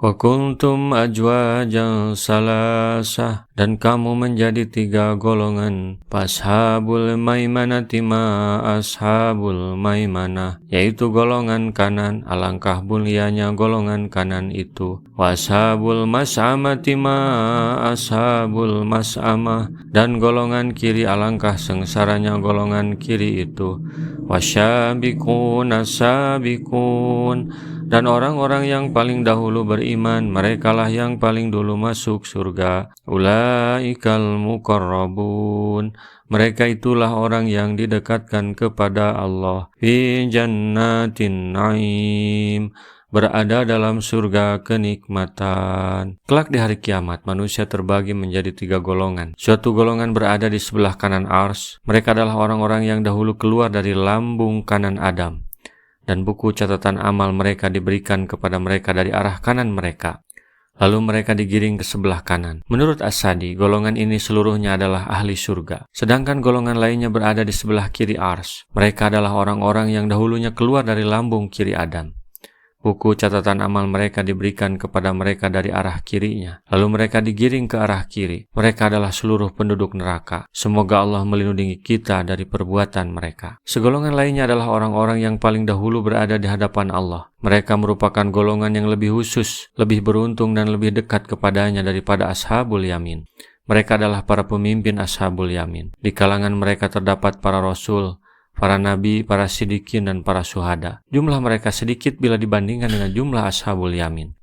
Wa kuntum ajwajan salasah, dan kamu menjadi 3 golongan. Fashabul maimanati ma ashabul maimanah, yaitu golongan kanan, alangkah mulianya golongan kanan itu. Washabul mas'amati ma ashabul mas'amah, dan golongan kiri alangkah sengsaranya golongan kiri itu. Wasyabiqun asabiqun, dan orang-orang yang paling dahulu beriman, merekalah yang paling dulu masuk surga. Ulaikal muqarrabun, mereka itulah orang yang didekatkan kepada Allah. Fi jannatin naim, berada dalam surga kenikmatan. Kelak di hari kiamat, manusia terbagi menjadi 3 golongan. Suatu golongan berada di sebelah kanan Ars. Mereka adalah orang-orang yang dahulu keluar dari lambung kanan Adam, dan buku catatan amal mereka diberikan kepada mereka dari arah kanan mereka. Lalu mereka digiring ke sebelah kanan. Menurut As-Sadi, golongan ini seluruhnya adalah ahli surga. Sedangkan golongan lainnya berada di sebelah kiri Ars. Mereka adalah orang-orang yang dahulunya keluar dari lambung kiri Adam. Buku catatan amal mereka diberikan kepada mereka dari arah kirinya. Lalu mereka digiring ke arah kiri. Mereka adalah seluruh penduduk neraka. Semoga Allah melindungi kita dari perbuatan mereka. Segolongan lainnya adalah orang-orang yang paling dahulu berada di hadapan Allah. Mereka merupakan golongan yang lebih khusus, lebih beruntung dan lebih dekat kepadanya daripada ashabul yamin. Mereka adalah para pemimpin ashabul yamin. Di kalangan mereka terdapat para rasul, para nabi, para siddiqin, dan para syuhada. Jumlah mereka sedikit bila dibandingkan dengan jumlah ashabul yamin.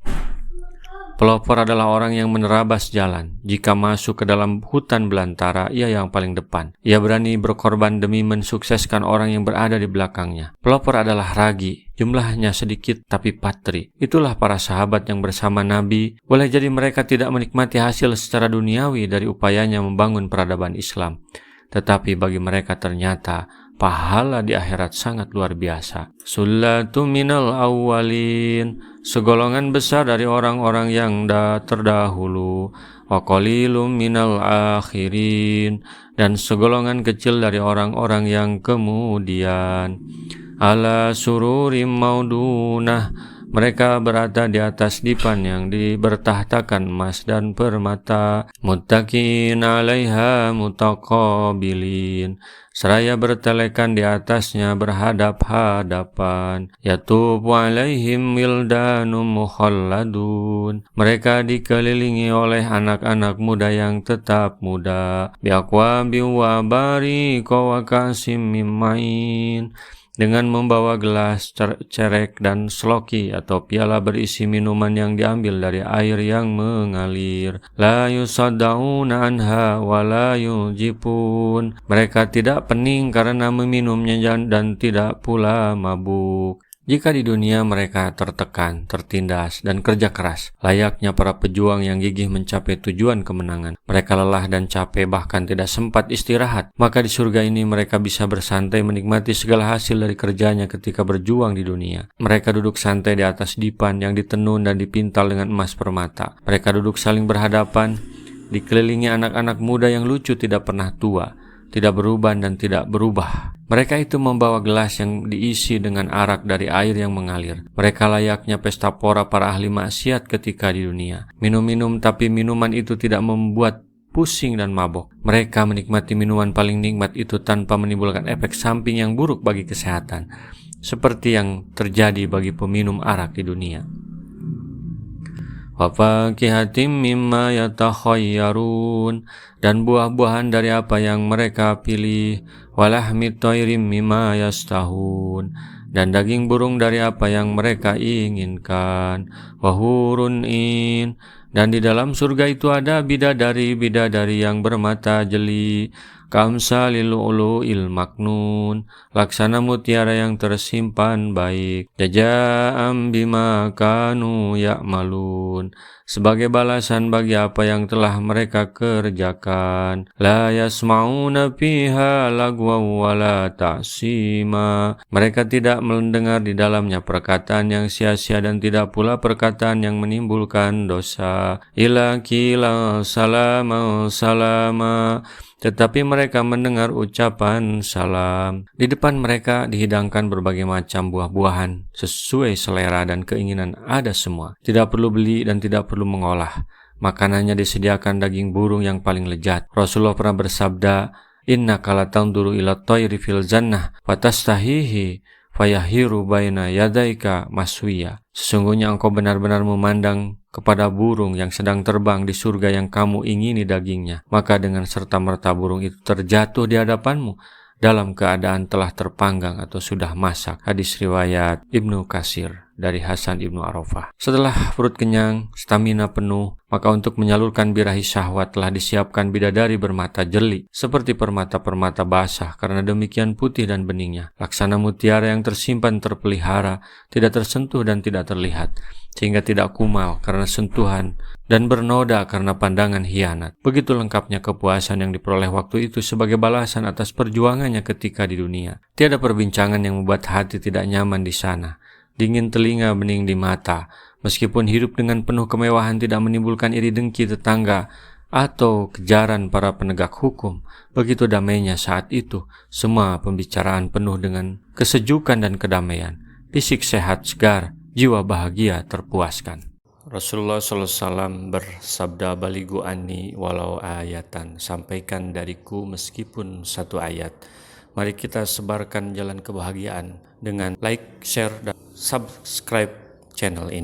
Pelopor adalah orang yang menerabas jalan. Jika masuk ke dalam hutan belantara, ia yang paling depan. Ia berani berkorban demi mensukseskan orang yang berada di belakangnya. Pelopor adalah ragi, jumlahnya sedikit tapi patri. Itulah para sahabat yang bersama Nabi. Boleh jadi mereka tidak menikmati hasil secara duniawi dari upayanya membangun peradaban Islam, tetapi bagi mereka ternyata pahala di akhirat sangat luar biasa. Sullatu minal awwalin, segolongan besar dari orang-orang yang terdahulu. Wa qalilum minal akhirin, dan segolongan kecil dari orang-orang yang kemudian. Ala sururim maudunah, mereka berada di atas dipan yang bertahtakan emas dan permata. Muttaqin 'alaiha mutaqabilin, seraya bertelekan di atasnya berhadap-hadapan. Yatubu 'alaihim wildanum mukhalladun, mereka dikelilingi oleh anak-anak muda yang tetap muda. Biaqwabi wa bariqa wa kasim mim ma'in, dengan membawa gelas, cerek, dan sloki atau piala berisi minuman yang diambil dari air yang mengalir. La yusaddauna anha wa la yujipun, mereka tidak pening karena meminumnya dan tidak pula mabuk. Jika di dunia mereka tertekan, tertindas, dan kerja keras, layaknya para pejuang yang gigih mencapai tujuan kemenangan, mereka lelah dan capek bahkan tidak sempat istirahat, maka di surga ini mereka bisa bersantai menikmati segala hasil dari kerjanya ketika berjuang di dunia. Mereka duduk santai di atas dipan yang ditenun dan dipintal dengan emas permata. Mereka duduk saling berhadapan, dikelilingi anak-anak muda yang lucu tidak pernah tua, tidak beruban dan tidak berubah. Mereka itu membawa gelas yang diisi dengan arak dari air yang mengalir. Mereka layaknya pesta pora para ahli maksiat ketika di dunia. Minum-minum tapi minuman itu tidak membuat pusing dan mabok. Mereka menikmati minuman paling nikmat itu tanpa menimbulkan efek samping yang buruk bagi kesehatan, seperti yang terjadi bagi peminum arak di dunia. Wa fakihatim mimma yatakhayyarun, dan buah-buahan dari apa yang mereka pilih. Walahmi thayrim mimma yastahun, dan daging burung dari apa yang mereka inginkan. Wahurun in, dan di dalam surga itu ada bidadari-bidadari yang bermata jeli. Kamsalil lu'lu'il maknun, laksana mutiara yang tersimpan baik. Jazaa'an bima kanu ya'malun, sebagai balasan bagi apa yang telah mereka kerjakan. La yasma'una fiha lagwa wa la ta'sima, mereka tidak mendengar di dalamnya perkataan yang sia-sia dan tidak pula perkataan yang menimbulkan dosa. ila qila salama salama. Tetapi mereka mendengar ucapan salam. Di depan mereka dihidangkan berbagai macam buah-buahan sesuai selera dan keinginan ada semua. Tidak perlu beli dan tidak perlu mengolah. Makanannya disediakan daging burung yang paling lezat. Rasulullah pernah bersabda, "Innaka latanduru ila tayri fil jannah fatastahihi fayahiru baina yadaika maswiya." Sesungguhnya engkau benar-benar memandang kepada burung yang sedang terbang di surga yang kamu ingini dagingnya, maka dengan serta-merta burung itu terjatuh di hadapanmu dalam keadaan telah terpanggang atau sudah masak. Hadis riwayat Ibnu Katsir dari Hasan Ibnu Arafah. Setelah perut kenyang, stamina penuh, maka untuk menyalurkan birahi syahwat telah disiapkan bidadari bermata jeli, seperti permata-permata basah karena demikian putih dan beningnya. Laksana mutiara yang tersimpan terpelihara, tidak tersentuh dan tidak terlihat, sehingga tidak kumal karena sentuhan dan bernoda karena pandangan hianat. Begitu lengkapnya kepuasan yang diperoleh waktu itu sebagai balasan atas perjuangannya ketika di dunia. Tiada perbincangan yang membuat hati tidak nyaman di sana. Dingin telinga, bening di mata. Meskipun hidup dengan penuh kemewahan tidak menimbulkan iri dengki tetangga atau kejaran para penegak hukum, begitu damainya saat itu. Semua pembicaraan penuh dengan kesejukan dan kedamaian. Fisik sehat segar, jiwa bahagia terpuaskan. Rasulullah SAW bersabda, "Baligu anni walau ayatan." Sampaikan dariku meskipun satu ayat. Mari kita sebarkan jalan kebahagiaan dengan like, share, dan subscribe channel ini.